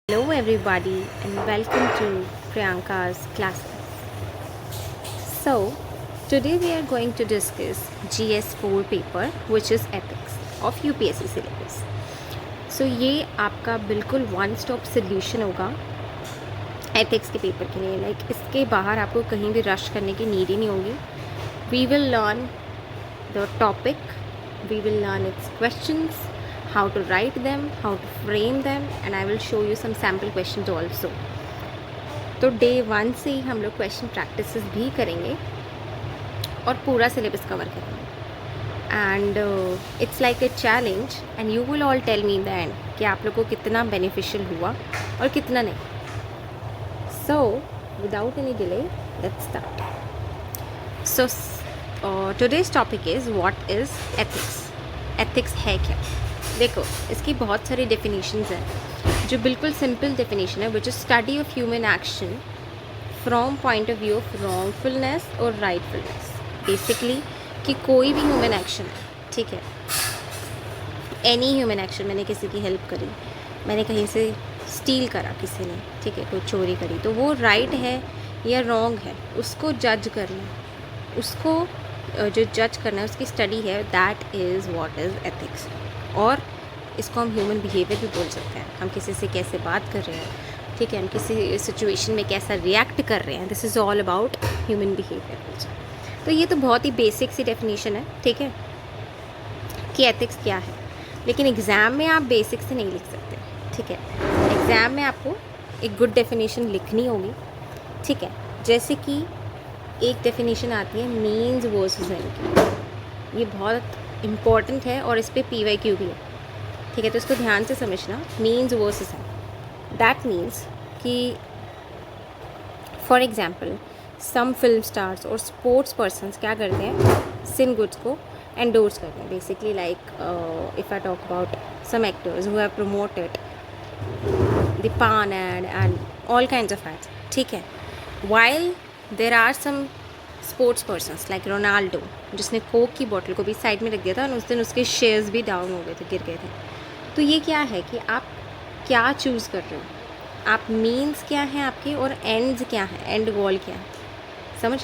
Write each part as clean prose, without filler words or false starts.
Hello everybody and welcome to Priyanka's classes. So today we are going to discuss GS4 paper which is ethics of UPSC syllabus. So ये आपका बिल्कुल one stop solution होगा ethics के paper के लिए. Like इसके बाहर आपको कहीं भी रश करने की नीड ही नहीं होगी. We will learn the topic, we will learn its questions, how to write them, how to frame them, and I will show you some sample questions also. तो डे 1 से ही हम लोग क्वेश्चन प्रैक्टिसेस भी करेंगे और पूरा सिलेबस कवर करेंगे. And it's like a challenge and you will all tell me in the end कि आप लोग को कितना बेनिफिशियल हुआ और कितना नहीं. So without any delay let's start. So today's topic is what is ethics. Ethics है क्या? देखो, इसकी बहुत सारी डेफिनेशंस हैं जो बिल्कुल सिंपल डेफिनेशन है, which is study of human action from point of view of wrongfulness और राइटफुलनेस. बेसिकली कि कोई भी ह्यूमन एक्शन है, ठीक है, एनी ह्यूमन एक्शन, मैंने किसी की हेल्प करी, मैंने कहीं से स्टील करा किसी ने, ठीक है, कोई चोरी करी, तो वो राइट है या रॉन्ग है, उसको जज करना, उसको जो जज करना है, उसकी स्टडी है, that is what is ethics. और इसको हम ह्यूमन बिहेवियर भी बोल सकते हैं. हम किसी से कैसे बात कर रहे हैं, ठीक है, हम किसी सिचुएशन में कैसा रिएक्ट कर रहे हैं, this is all about human behaviour. तो ये तो बहुत ही बेसिक सी डेफिनेशन है, ठीक है, कि एथिक्स क्या है. लेकिन एग्ज़ाम में आप बेसिक से नहीं लिख सकते, ठीक है. एग्ज़ाम में आपको एक गुड डेफिनेशन लिखनी होगी, ठीक है. जैसे कि एक डेफिनेशन आती है मीन्स वर्सेस एंड की. ये बहुत इम्पॉर्टेंट है और इस पर PYQ भी है, ठीक है. तो इसको ध्यान से समझना. Means versus end, that means कि for example some film stars और स्पोर्ट्स पर्सन्स क्या करते हैं, सिन गुड्स को एंडोर्स करते हैं. Basically like if I talk about some actors who have promoted the paan ad and all kinds of ads, ठीक है. While there are some sports persons like Ronaldo, जिसने Coke की बॉटल को भी side में रख दिया था और उस दिन उसके शेयर्स भी डाउन हो गए थे, गिर गए थे. तो ये क्या है कि आप क्या चूज़ कर रहे हो, आप मीन्स क्या हैं आपके और एंड्स क्या हैं, एंड गोल क्या है, समझ.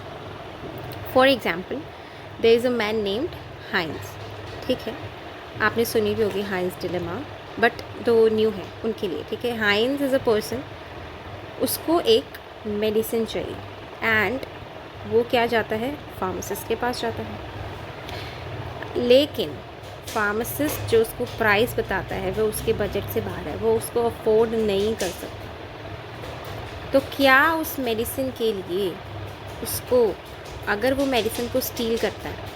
For example there is a man named Heinz, ठीक है. आपने सुनी भी होगी हाइंस डिलेमा, बट दो न्यू है उनके लिए, ठीक है. हाइंस इज़ अ पर्सन, उसको एक मेडिसिन चाहिए एंड वो क्या जाता है, फार्मासिस्ट के पास जाता है. लेकिन फार्मासिस्ट जो उसको प्राइस बताता है वो उसके बजट से बाहर है, वो उसको अफोर्ड नहीं कर सकता. तो क्या उस मेडिसिन के लिए उसको, अगर वो मेडिसिन को स्टील करता है,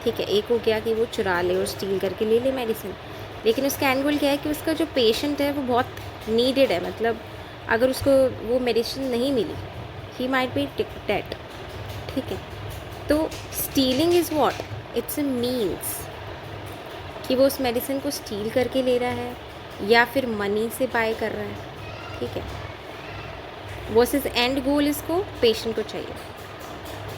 ठीक है, एक हो गया कि वो चुरा ले और स्टील करके ले ले मेडिसिन, लेकिन उसका एंड गोल क्या है कि उसका जो पेशेंट है वो बहुत नीडेड है, मतलब अगर उसको वो मेडिसिन नहीं मिली, ही माइट बी डेड, ठीक है. तो stealing is what, it's a means कि वो उस मेडिसिन को स्टील करके ले रहा है या फिर मनी से बाय कर रहा है, ठीक है. वर्सेस एंड गोल इसको पेशेंट को चाहिए.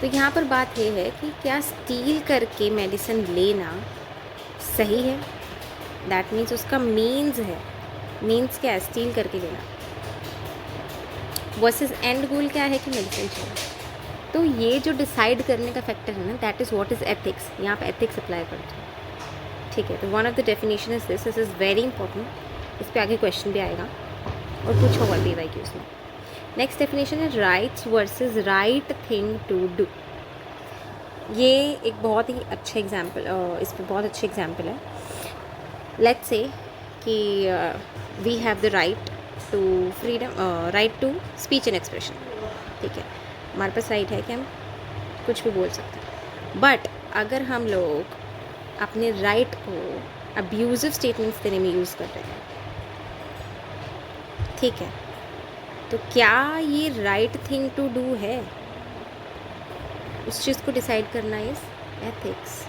तो यहाँ पर बात ये है कि क्या स्टील करके मेडिसिन लेना सही है, दैट मीन्स उसका मीन्स है. मीन्स क्या है, स्टील करके लेना. वर्सेस एंड गोल क्या है कि मेडिसिन चाहिए. तो ये जो डिसाइड करने का फैक्टर है ना, that is what is ethics. यहाँ पे एथिक्स अप्लाई करते हैं, ठीक है. तो one of the definition is this is very important. इस पर आगे क्वेश्चन भी आएगा और कुछ होगा PYQs में. नेक्स्ट डेफिनेशन है rights versus right thing to do. ये एक बहुत ही अच्छा एग्जाम्पल, इस पर बहुत अच्छे एग्जाम्पल है. लेट्स से कि we have the right to freedom, right to speech and expression, ठीक है. हमारे पास राइट है कि हम कुछ भी बोल सकते हैं. बट अगर हम लोग अपने राइट को अब्यूज़िव स्टेटमेंट्स देने में यूज़ कर रहे हैं, ठीक है, तो क्या ये राइट थिंग टू डू है, उस चीज़ को डिसाइड करना इज़ एथिक्स.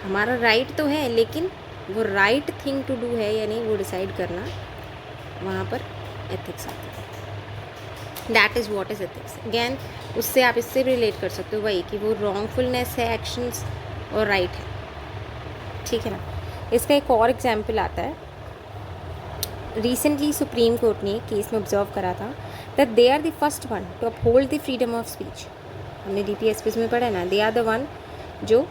हमारा राइट तो है लेकिन वो राइट थिंग टू डू है या नहीं, वो डिसाइड करना, वहाँ पर एथिक्स आता है. That is what is ethics. Again उससे आप इससे भी रिलेट कर सकते हो वही कि वो रॉन्गफुलनेस है एक्शंस और राइट है, ठीक है ना. इसका एक और एग्जाम्पल आता है रिसेंटली सुप्रीम कोर्ट ने केस में ऑब्जर्व करा था that they are the first one to uphold the freedom of speech. हमने DPSPs में पढ़ा ना, दे आर द वन जो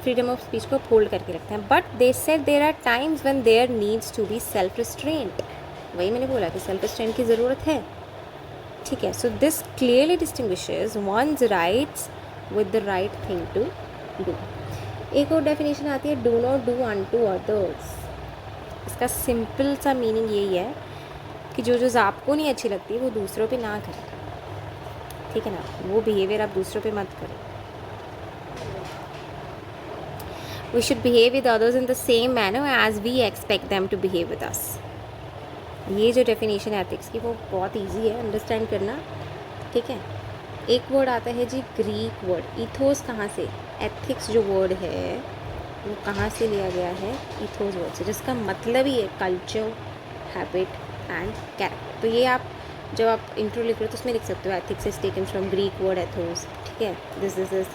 फ्रीडम ऑफ स्पीच को अपहोल्ड करके रखते हैं। But they said there are times when there needs to be self restraint. वही मैंने बोला कि सेल्फ रिस्ट्रेंट की ज़रूरत है, ठीक है। So this clearly distinguishes one's rights with the right thing to do. एक और डेफिनेशन आती है, do not do unto others. इसका सिंपल सा मीनिंग यही है कि जो जो आपको नहीं अच्छी लगती वो दूसरों पे ना करें, ठीक है ना। वो बिहेवियर आप दूसरों पे मत करें। We should behave with others in the same manner as we expect them to behave with us। ये जो डेफिनेशन है एथिक्स की वो बहुत इजी है अंडरस्टैंड करना, ठीक है। एक वर्ड आता है जी, ग्रीक वर्ड इथोस। कहाँ से? एथिक्स जो वर्ड है वो कहाँ से लिया गया है? इथोस वर्ड से, जिसका मतलब ही है कल्चर, हैबिट एंड कैरेक्टर। तो ये आप जब आप इंट्रो लिख रहे हो तो उसमें लिख सकते हो ethics is taken from Greek word Athos, ठीक है। This is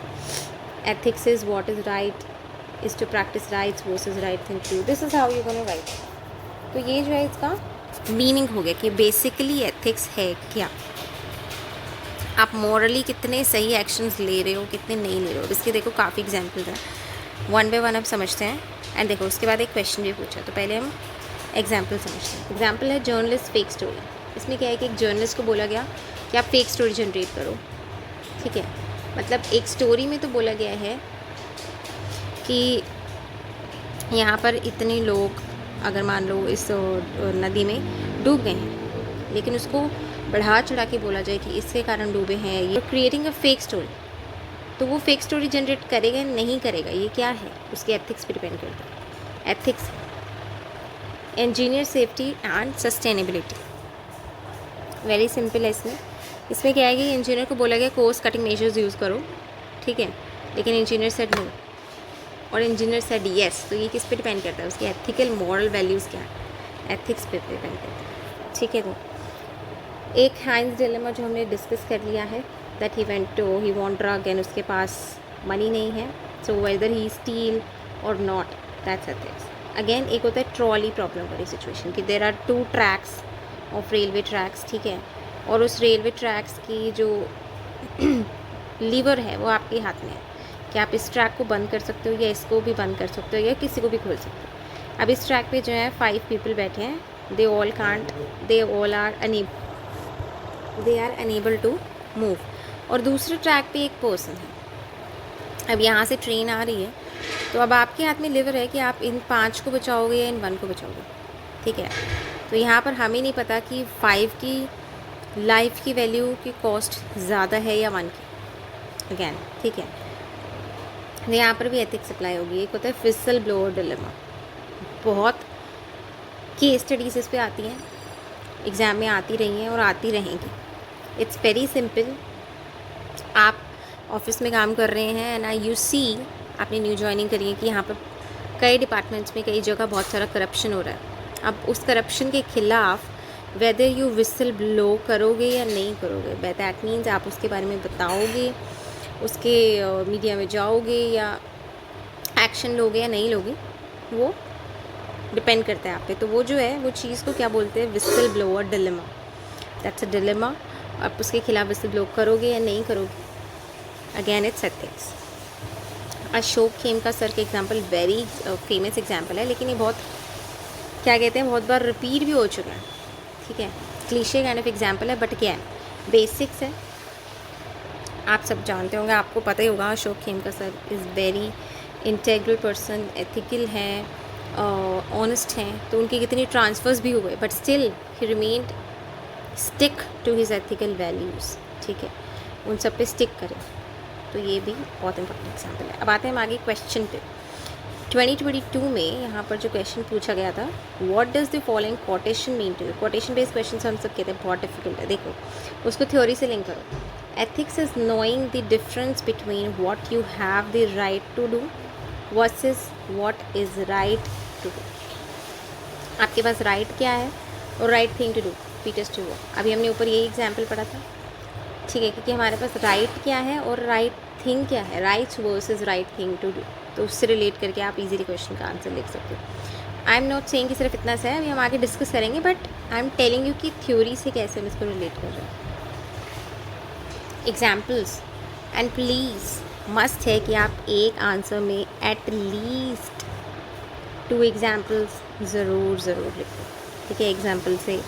ethics is what is right is to practice rights versus right thing to do। This is how you're going to write। तो ये जो है इसका मीनिंग हो गया कि बेसिकली एथिक्स है क्या, आप मॉरली कितने सही एक्शंस ले रहे हो, कितने नहीं ले रहे हो। इसके देखो काफ़ी एग्जाम्पल्स हैं, वन बाय वन आप समझते हैं। एंड देखो उसके बाद एक क्वेश्चन भी पूछा, तो पहले हम एग्जाम्पल समझते हैं। एग्जाम्पल है जर्नलिस्ट फेक स्टोरी। इसमें क्या है कि एक जर्नलिस्ट को बोला गया कि आप फेक स्टोरी जनरेट करो, ठीक है। मतलब एक स्टोरी में तो बोला गया है कि यहाँ पर इतने लोग अगर मान लो इस नदी में डूब गए हैं, लेकिन उसको बढ़ा चढ़ा के बोला जाए कि इसके कारण डूबे हैं, ये क्रिएटिंग अ फेक स्टोरी। तो वो फेक स्टोरी जनरेट करेगा नहीं करेगा, ये क्या है, उसके एथिक्स पे डिपेंड करता है। Ethics, engineer safety and sustainability, very simple है। इसमें क्या है कि इंजीनियर को बोला गया कोर्स कटिंग मेजर्स यूज़ करो, ठीक है, लेकिन इंजीनियर सेड नो और इंजीनियर सेड येस। तो ये किस पे डिपेंड करता है, उसकी एथिकल मॉरल वैल्यूज़ क्या है, एथिक्स पे डिपेंड करता है, ठीक है। तो एक हाइंस डिलेमा जो हमने डिस्कस कर लिया है, that he want drug and उसके पास मनी नहीं है, सो वेदर ही स्टील और नॉट, दैट्स एथिक्स। अगेन एक होता है ट्रॉली प्रॉब्लम वाली सिचुएशन कि there are 2 tracks of railway tracks, ठीक है, और उस रेलवे ट्रैक्स की जो लीवर है वो आपके हाथ में है कि आप इस ट्रैक को बंद कर सकते हो या इसको भी बंद कर सकते हो या किसी को भी खोल सकते हो। अब इस ट्रैक पे जो है 5 पीपल बैठे हैं, they all are unable to move, और दूसरे ट्रैक पे एक पर्सन है। अब यहाँ से ट्रेन आ रही है, तो अब आपके हाथ में लिवर है कि आप इन 5 को बचाओगे या इन 1 को बचाओगे, ठीक है। तो यहाँ पर हमें नहीं पता कि 5 की लाइफ की वैल्यू की कॉस्ट ज़्यादा है या 1 की, अगैन, ठीक है। यहाँ पर भी एथिक्स अप्लाई होगी। एक होता है विसल ब्लोअर डिलेमा, बहुत केस स्टडीज़ इस पे आती हैं, एग्ज़ाम में आती रही हैं और आती रहेंगी। इट्स वेरी सिंपल, आप ऑफिस में काम कर रहे हैं ना, यू सी, आपने न्यू ज्वाइनिंग करी है कि यहाँ पर कई डिपार्टमेंट्स में कई जगह बहुत सारा करप्शन हो रहा है। अब उस करप्शन के ख़िलाफ़ वेदर यू विसल ब्लो करोगे या नहीं करोगे, दैट मीन्स आप उसके बारे में बताओगे, उसके मीडिया में जाओगे या एक्शन लोगे या नहीं लोगे, वो डिपेंड करता है आप पे। तो वो जो है वो चीज़ को क्या बोलते हैं, whistle blower dilemma, that's a dilemma. आप उसके खिलाफ विसल ब्लो करोगे या नहीं करोगे, again it's ethics. Ashok Khemka sir के एग्जांपल वेरी फेमस एग्जांपल है, लेकिन ये बहुत क्या कहते हैं, बहुत बार रिपीट भी हो चुका है, ठीक है। क्लीशे काइंड ऑफ एग्जांपल है, बट क्या है, बेसिक्स है, आप सब जानते होंगे, आपको पता ही होगा। Ashok Khemka sir is very integral person, ethical हैं, ऑनेस्ट हैं, तो उनके कितने ट्रांसफ़र्स भी हुए, but still he remained stick to his ethical values, ठीक है, उन सब पे स्टिक करें। तो ये भी बहुत इंपॉर्टेंट एग्जाम्पल है। अब आते हैं हम आगे क्वेश्चन पे। 2022 में यहाँ पर जो क्वेश्चन पूछा गया था, what does the following quotation mean to you. Quotation based question हम सब कहते हैं बहुत डिफिकल्ट है, देखो उसको थ्योरी से लिंक करो। Ethics is knowing the difference between what you have the right to do versus what is right to do. आपके पास राइट क्या है और right thing to do, Peter Stewart. अभी हमने ऊपर यही एग्जाम्पल पढ़ा था, ठीक है, क्योंकि हमारे पास राइट क्या है और राइट थिंग क्या है, rights versus right thing to do. तो उससे रिलेट करके आप इजीली क्वेश्चन का आंसर लिख सकते हो। आई एम नॉट सेइंग कि सिर्फ इतना सा है, अभी हम आगे डिस्कस करेंगे, but I am telling you कि थ्योरी से कैसे हम इसको रिलेट कर रहे हैं. एग्जाम्पल्स, एंड प्लीज़ मस्ट है कि आप एक आंसर में एट लीस्ट 2 एग्जाम्पल्स ज़रूर लिखो. ठीक है, एग्जाम्पल से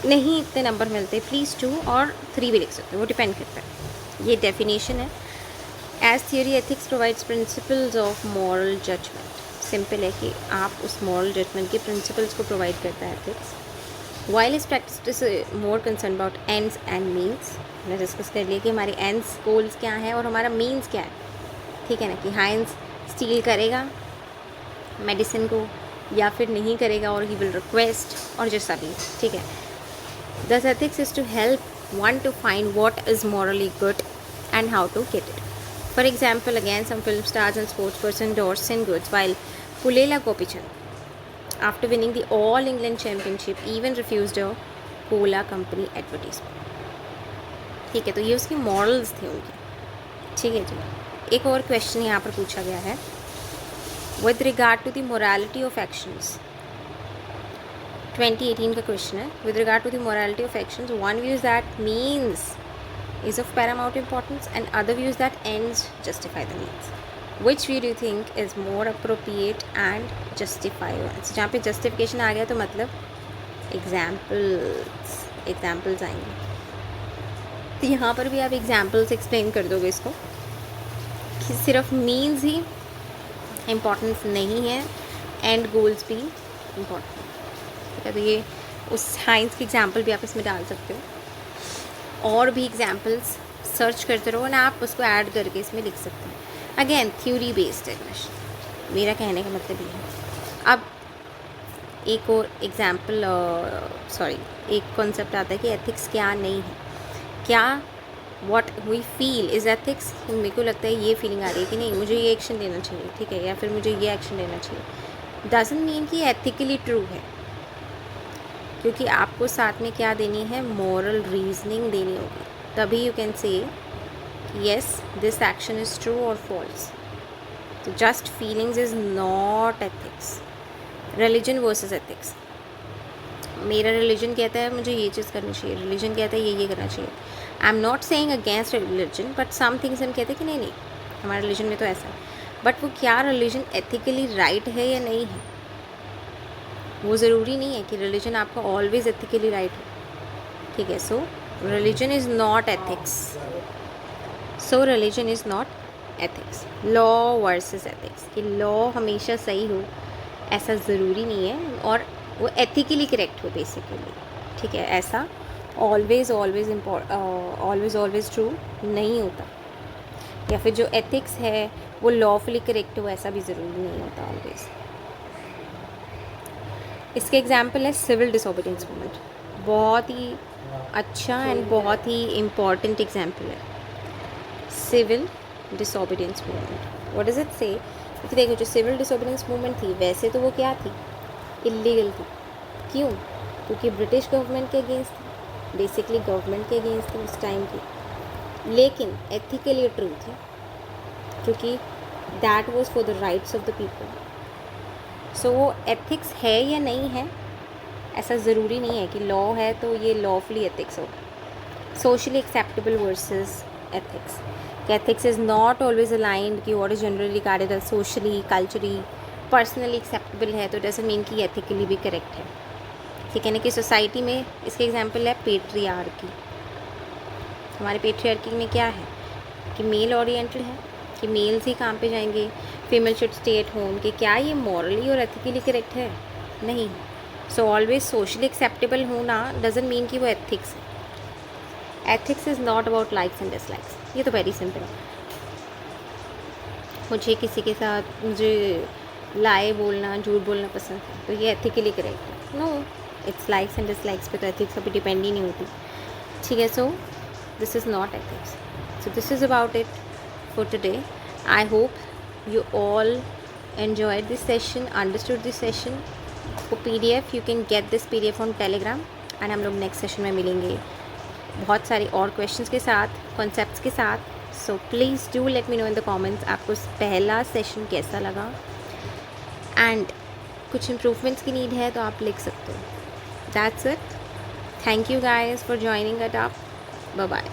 नहीं इतने नंबर मिलते, प्लीज़ 2 और 3 भी लिख सकते हो, वो डिपेंड करता है. ये डेफिनेशन है. As theory ethics provides principles of moral judgment. Simple है कि आप उस मॉरल जजमेंट के प्रिंसिपल्स को प्रोवाइड करता है एथिक्स. वाइल इस practice is more concern about ends and means. हमने डिस्कस कर लिया कि हमारे एंड्स गोल्स क्या हैं और हमारा मीन्स क्या है. ठीक है ना, कि हाइंस स्टील करेगा मेडिसिन को या फिर नहीं करेगा, और ही विल रिक्वेस्ट, और जैसा भी. ठीक है, thus ethics is to help one to find what is morally good and how to get it. For example, again, some film stars and sports person endorse sin goods, while Pulela Gopichand, after winning the All England Championship, even refused a cola company advertisement. ठीक है, तो ये उसकी morals थे उनके. ठीक है जी. एक और क्वेश्चन यहाँ पर पूछा गया है, with regard to the morality of actions. 2018 का क्वेश्चन है. With regard to the morality of actions, one views that means is of paramount importance and other views that ends justify the means. Which view do you think is more appropriate and justify ones? जहाँ पे justification आ गया तो मतलब examples आएंगे. तो यहाँ पर भी आप examples explain कर दोगे इसको कि सिर्फ means ही importance नहीं है, end goals भी important. ठीक है, तो ये उस science की example भी आप इसमें डाल सकते हो. और भी एग्जाम्पल्स सर्च करते रहो ना, आप उसको ऐड करके इसमें लिख सकते हैं. अगेन थ्योरी बेस्ड है क्वेश्चन, मेरा कहने का मतलब ये है. अब एक और एग्जाम्पल, एक कॉन्सेप्ट आता है कि एथिक्स क्या नहीं है. क्या what we feel is ethics. मेरे को लगता है ये फीलिंग आ रही है कि नहीं मुझे ये एक्शन लेना चाहिए, ठीक है, या फिर मुझे ये एक्शन लेना चाहिए, डजंट मीन कि एथिकली ट्रू है, क्योंकि आपको साथ में क्या देनी है, मॉरल रीजनिंग देनी होगी. तभी you can say yes this action is true और फॉल्स. तो just feelings is not ethics. Religion versus ethics. मेरा रिलीजन कहता है मुझे ये चीज़ करनी चाहिए, रिलीजन कहता है ये करना चाहिए. I am not saying against religion, but some things हम कहते हैं कि नहीं हमारे रिलीजन में तो ऐसा है. बट वो क्या रिलीजन एथिकली राइट है या नहीं है, वो ज़रूरी नहीं है कि रिलीजन आपका ऑलवेज एथिकली राइट हो. ठीक है, सो religion is not ethics. Religion is not ethics. Law versus ethics, कि लॉ हमेशा सही हो ऐसा ज़रूरी नहीं है, और वो एथिकली करेक्ट हो बेसिकली. ठीक है, ऐसा ऑलवेज ट्रू नहीं होता. या फिर जो एथिक्स है वो लॉफुली करेक्ट हो ऐसा भी ज़रूरी नहीं होता ऑलवेज. इसके एग्जाम्पल है सिविल डिसोबीडियंस मूवमेंट. बहुत ही अच्छा एंड बहुत ही इम्पॉर्टेंट एग्जाम्पल है civil disobedience movement. What does it say. क्योंकि देखो जो सिविल डिसोबीडियंस मूवमेंट थी वैसे तो वो क्या थी, इलीगल थी. क्यों? क्योंकि ब्रिटिश गवर्नमेंट के अगेंस्ट थी, बेसिकली गवर्नमेंट के अगेंस्ट थी उस टाइम की, लेकिन एथिकली ट्रू थी क्योंकि that was for the rights of the people. So वो एथिक्स है या नहीं है ऐसा ज़रूरी नहीं है कि लॉ है तो ये लॉफुली एथिक्स होगा. Socially acceptable versus ethics. Ethics is not always aligned कि what is generally regarded as socially culturally personally acceptable है तो डजंट मीन कि एथिकली भी करेक्ट है. ठीक है ना, कि सोसाइटी में इसके एग्जांपल है पेट्रियार्की. हमारे पेट्रियार्की में क्या है कि मेल ओरिएंटेड है, कि मेल्स ही काम पे जाएंगे, female should stay at home. कि क्या ये मॉरली और एथिकली करेक्ट है? नहीं. सो ऑलवेज सोशली एक्सेप्टेबल होना डजंट मीन कि वो एथिक्स है. Ethics is not about likes and dislikes. ये तो वेरी सिंपल है. मुझे किसी के साथ मुझे लाए बोलना, झूठ बोलना पसंद है तो ये एथिकली करेक्ट है? No, it's likes and dislikes पे तो एथिक्स अभी डिपेंड ही नहीं होती. ठीक है, so this is not ethics. So this is about it for today. I hope you all enjoyed this session, understood this session. For PDF you can get this PDF on Telegram and हम लोग next session में मिलेंगे बहुत सारी और questions के साथ, concepts के साथ. So please do let me know in the comments आपको पहला सेशन कैसा लगा, एंड कुछ इम्प्रूवमेंट्स की नीड है तो आप लिख सकते हो. That's it. Thank you guys for joining it up. Bye bye.